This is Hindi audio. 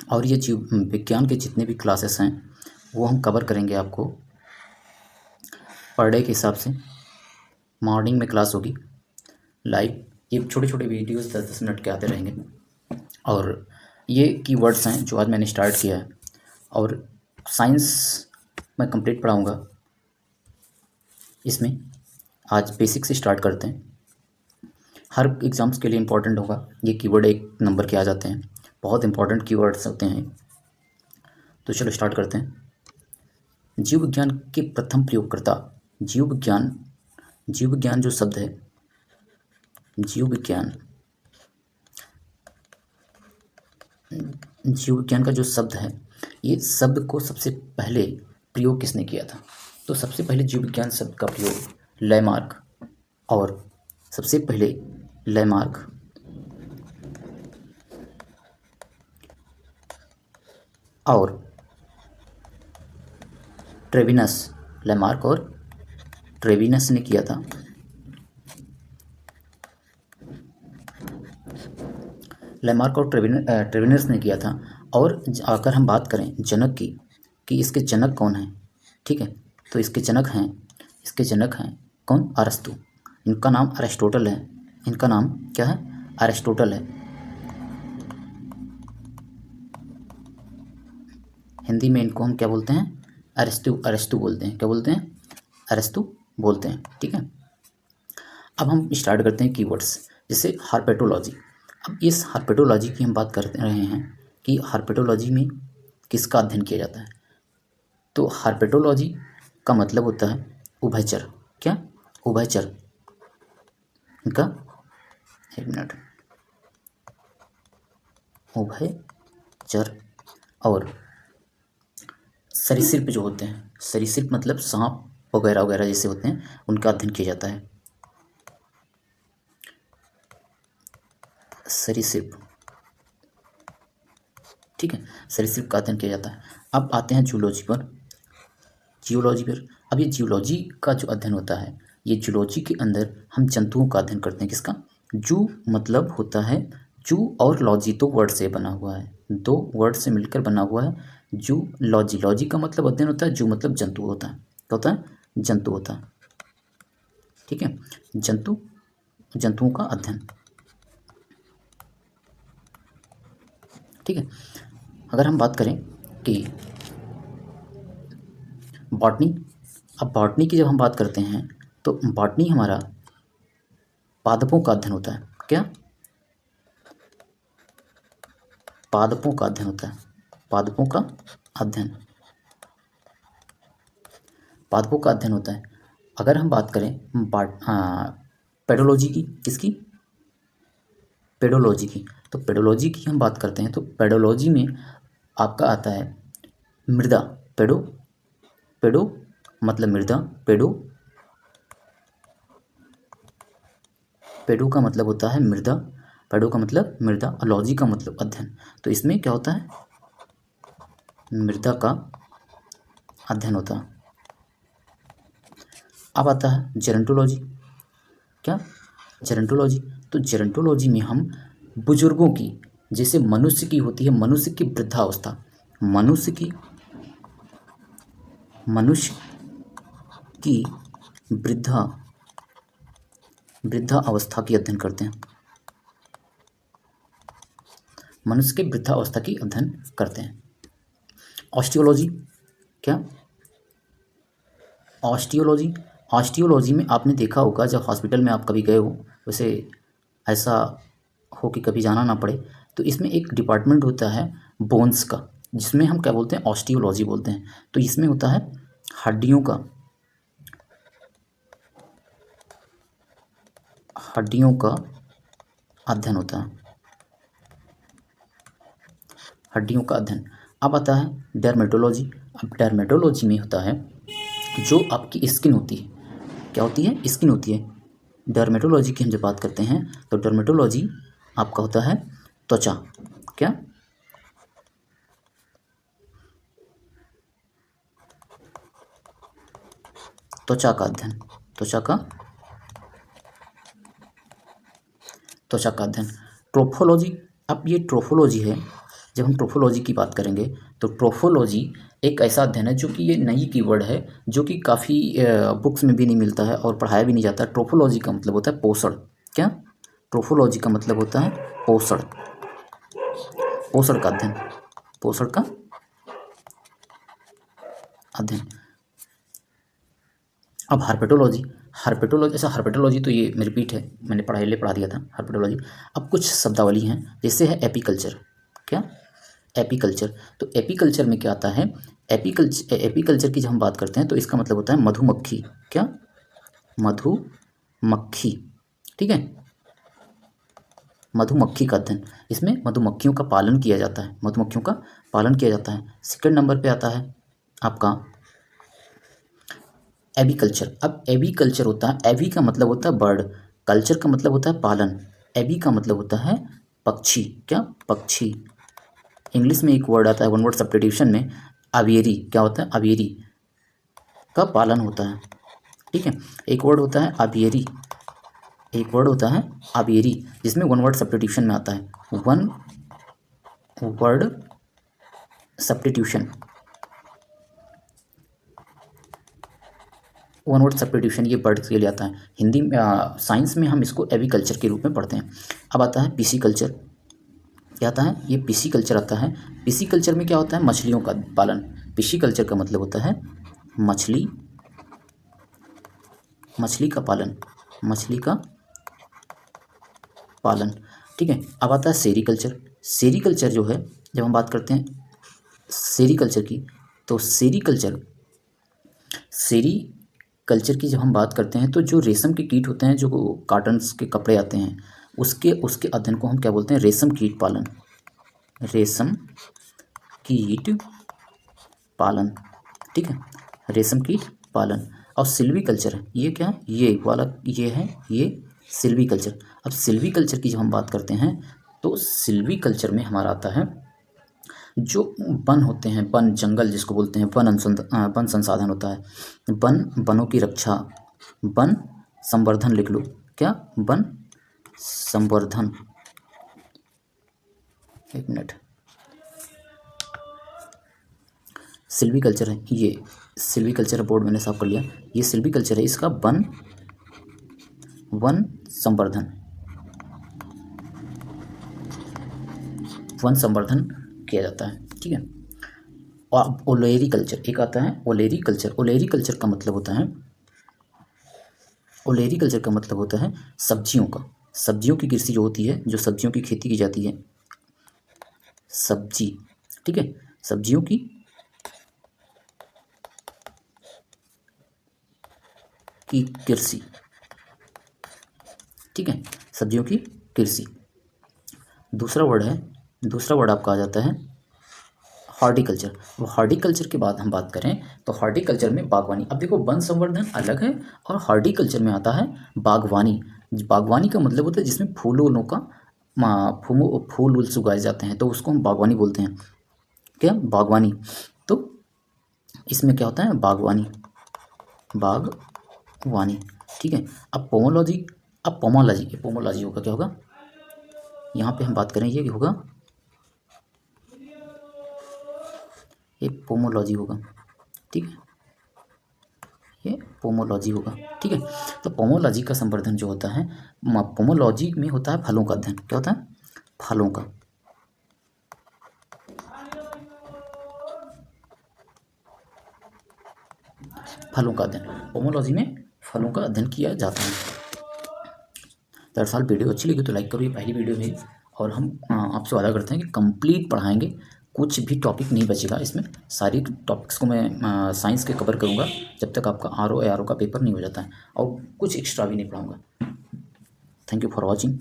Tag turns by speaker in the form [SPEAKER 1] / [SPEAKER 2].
[SPEAKER 1] और ये जीव विज्ञान के जितने भी क्लासेस हैं वो हम कवर करेंगे आपको पर डे के हिसाब से। मॉर्निंग में क्लास होगी लाइव, ये छोटे छोटे वीडियोस 10-10 मिनट के आते रहेंगे। और ये कीवर्ड्स हैं जो आज मैंने स्टार्ट किया है। और साइंस मैं कंप्लीट पढ़ाऊँगा इसमें। आज बेसिक से स्टार्ट करते हैं। हर एग्ज़ाम्स के लिए इम्पोर्टेंट होगा, ये कीवर्ड 1 नंबर के आ जाते हैं, बहुत इंपॉर्टेंट कीवर्ड्स होते हैं। तो चलो स्टार्ट करते हैं। जीव विज्ञान के प्रथम प्रयोगकर्ता। जीव विज्ञान जो शब्द है, जीव विज्ञान का जो शब्द है, ये शब्द को सबसे पहले प्रयोग किसने किया था? तो सबसे पहले जीव विज्ञान शब्द का प्रयोग लैमार्क, और सबसे पहले लैमार्क और ट्रेविनस, लैमार्क और ट्रेविनस ने किया था। लैमार्क और ट्रेविनस ने किया था। और अगर हम बात करें जनक की, कि इसके जनक कौन हैं, ठीक है, तो इसके जनक हैं कौन? अरस्तु। इनका नाम अरिस्टोटल है। इनका नाम क्या है? अरिस्टोटल है। हिंदी में इनको हम क्या बोलते हैं? अरिस्तु बोलते हैं। क्या बोलते हैं? अरिस्तु बोलते हैं, ठीक है। अब हम स्टार्ट करते हैं कीवर्ड्स, जैसे हार्पेटोलॉजी। अब इस हार्पेटोलॉजी की हम बात कर रहे हैं कि हार्पेटोलॉजी में किसका अध्ययन किया जाता है? तो हार्पेटोलॉजी का मतलब होता है उभयचर। क्या? उभयचर। इनका एक मिनट, उभयचर और सरीसृप जो होते हैं, सरीसृप मतलब सांप वगैरह वगैरह जैसे होते हैं, उनका अध्ययन किया जाता है। सरीसृप, ठीक है, सरीसृप का अध्ययन किया जाता है। अब आते हैं जूलॉजी पर। अब ये जूलॉजी का जो अध्ययन होता है, ये जूलॉजी के अंदर हम जंतुओं का अध्ययन करते हैं। किसका? जू मतलब होता है, जू और लॉजी दो वर्ड से बना हुआ है, दो वर्ड से मिलकर बना हुआ है जू लॉजी। लॉजी का मतलब अध्ययन होता है, जू मतलब जंतु होता है। क्या होता है? जंतु होता है, ठीक है। जंतुओं का अध्ययन, ठीक है। अगर हम बात करें कि बॉटनी, अब बॉटनी की जब हम बात करते हैं तो बॉटनी हमारा पादपों का अध्ययन होता है। क्या? पादपों का अध्ययन होता है। पादपों का अध्ययन होता है। अगर हम बात करें पेडोलॉजी की, किसकी? पेडोलॉजी की। तो पेडोलॉजी की हम बात करते हैं तो पेडोलॉजी में आपका आता है मृदा। पेडो मतलब मृदा, पेडो का मतलब होता है मृदा, पेडो का मतलब मृदा और लॉजी का मतलब अध्ययन। तो इसमें क्या होता है? मृदा का अध्ययन होता है। अब आता है जेरंटोलॉजी। क्या? जेरंटोलॉजी। तो जेरंटोलॉजी में हम बुजुर्गों की, जैसे मनुष्य की होती है, मनुष्य की वृद्धावस्था, मनुष्य की वृद्धा अवस्था की अध्ययन करते हैं। मनुष्य के वृद्धावस्था की अध्ययन करते हैं। ऑस्टियोलॉजी। क्या? ऑस्टियोलॉजी में आपने देखा होगा, जब हॉस्पिटल में आप कभी गए हो, वैसे ऐसा हो कि कभी जाना ना पड़े, तो इसमें एक डिपार्टमेंट होता है बोन्स का, जिसमें हम क्या बोलते हैं? ऑस्टियोलॉजी बोलते हैं। तो इसमें होता है हड्डियों का अध्ययन होता है, हड्डियों का अध्ययन। अब आता है डर्मेटोलॉजी। अब डर्मेटोलॉजी में होता है जो आपकी स्किन होती है। क्या होती है? स्किन होती है। डर्मेटोलॉजी की हम जब बात करते हैं तो डर्मेटोलॉजी आपका होता है त्वचा। क्या? त्वचा का अध्ययन, त्वचा का अध्ययन। ट्रोफोलॉजी। अब ये ट्रोफोलॉजी है, जब हम ट्रोफोलॉजी की बात करेंगे तो ट्रोफोलॉजी एक ऐसा अध्ययन है जो कि ये नई कीवर्ड है, जो कि काफ़ी बुक्स में भी नहीं मिलता है और पढ़ाया भी नहीं जाता। ट्रोफोलॉजी का मतलब होता है पोषण। क्या? ट्रोफोलॉजी का मतलब होता है पोषण, पोषण का अध्ययन, पोषण का अध्ययन। अब हार्पेटोलॉजी, हार्पेटोलॉजी, ऐसा हार्पेटोलॉजी तो ये रिपीट है, मैंने पढ़ा दिया था हार्पेटोलॉजी। अब कुछ शब्दावली हैं, जैसे है एपीकल्चर। क्या? एपीकल्चर। तो एपीकल्चर में क्या आता है? एपीकल्चर की जब हम बात करते हैं तो इसका मतलब होता है मधुमक्खी। क्या? मधुमक्खी। ठीक है, मधुमक्खी का अध्ययन। इसमें मधुमक्खियों का पालन किया जाता है, मधुमक्खियों का पालन किया जाता है। सेकंड नंबर पे आता है आपका एबीकल्चर। अब एबीकल्चर होता है, एबी का मतलब होता है बर्ड, कल्चर का मतलब होता है पालन। एबी का मतलब होता है पक्षी। क्या? पक्षी। इंग्लिश में एक वर्ड आता है वन वर्ड सब्स्टिट्यूशन में, अवियरी। क्या होता है? अवियरी का पालन होता है। ठीक है, एक वर्ड होता है अवियरी, एक वर्ड होता है अवियरी, जिसमें वन वर्ड सब्स्टिट्यूशन में आता है, one word substitution, one word substitution ये वर्ड के लिए आता है। हिंदी में साइंस में हम इसको एविकल्चर के रूप में पढ़ते हैं। अब आता है पिसीकल्चर। क्या आता है? ये पिसीकल्चर आता है। पिसीकल्चर में क्या होता है? मछलियों का पालन। पिसीकल्चर का मतलब होता है मछली, मछली का पालन, मछली का पालन। ठीक है, अब आता है सेरीकल्चर। सेरीकल्चर जो है, जब हम बात करते हैं सेरीकल्चर की, तो सेरीकल्चर की जब हम बात करते हैं तो जो रेशम के कीट होते हैं, जो कॉटन्स के कपड़े आते हैं, उसके उसके अध्ययन को हम क्या बोलते हैं? रेशम कीट पालन, रेशम कीट पालन। ठीक है, रेशम कीट पालन। और सिल्वीकल्चर है, ये क्या है? ये वाला ये है, ये सिल्वीकल्चर। अब सिल्वीकल्चर की जब हम बात करते हैं तो सिल्वीकल्चर में हमारा आता है जो वन होते हैं, वन जंगल जिसको बोलते हैं, वन संसाधन होता है, वनों की रक्षा, वन संवर्धन लिख लो। क्या? वन संवर्धन। एक मिनट, सिल्वीकल्चर है, ये सिल्वीकल्चर बोर्ड मैंने साफ कर लिया, ये सिल्वीकल्चर है, इसका वन संवर्धन, वन संवर्धन किया जाता है। ठीक है, और ओलेरी कल्चर एक आता है, ओलेरी कल्चर। ओलेरी कल्चर का मतलब होता है, ओलेरी कल्चर का मतलब होता है सब्जियों का, सब्जियों की कृषि जो होती है, जो सब्जियों की खेती की जाती है, सब्जी। ठीक है, सब्जियों की कृषि। ठीक है, सब्जियों की कृषि। दूसरा वर्ड आपका आ जाता है हॉर्टिकल्चर। वो हॉर्टिकल्चर के बाद हम बात करें तो हॉर्टिकल्चर में बागवानी। अब देखो, वन संवर्धन अलग है और हॉर्टिकल्चर में आता है बागवानी। बागवानी का मतलब होता है जिसमें फूलों का फूल उगाए जाते हैं, तो उसको हम बागवानी बोलते हैं। क्या? बागवानी। तो इसमें क्या होता है? बागवानी, बागवानी। ठीक है, अब पोमोलॉजी, अब पोमोलॉजी होगा, क्या होगा यहाँ पे हम बात करें, ये होगा, ये पोमोलॉजी होगा। ठीक है, ये पोमोलॉजी होगा। ठीक है, तो पोमोलॉजी का संवर्धन जो होता है, पोमोलॉजी में होता है फलों का अध्ययन। क्या होता है? फलों का, फलों का अध्ययन। पोमोलॉजी में फलों का अध्ययन किया जाता है। दरअसल वीडियो अच्छी लगी तो लाइक करो, ये पहली वीडियो है और हम आपसे वादा करते हैं कि कंप्लीट पढ़ाएंगे, कुछ भी टॉपिक नहीं बचेगा इसमें। सारी टॉपिक्स को मैं साइंस के कवर करूँगा जब तक आपका आर ओ का पेपर नहीं हो जाता है, और कुछ एक्स्ट्रा भी नहीं पढ़ाऊँगा। Thank you for watching.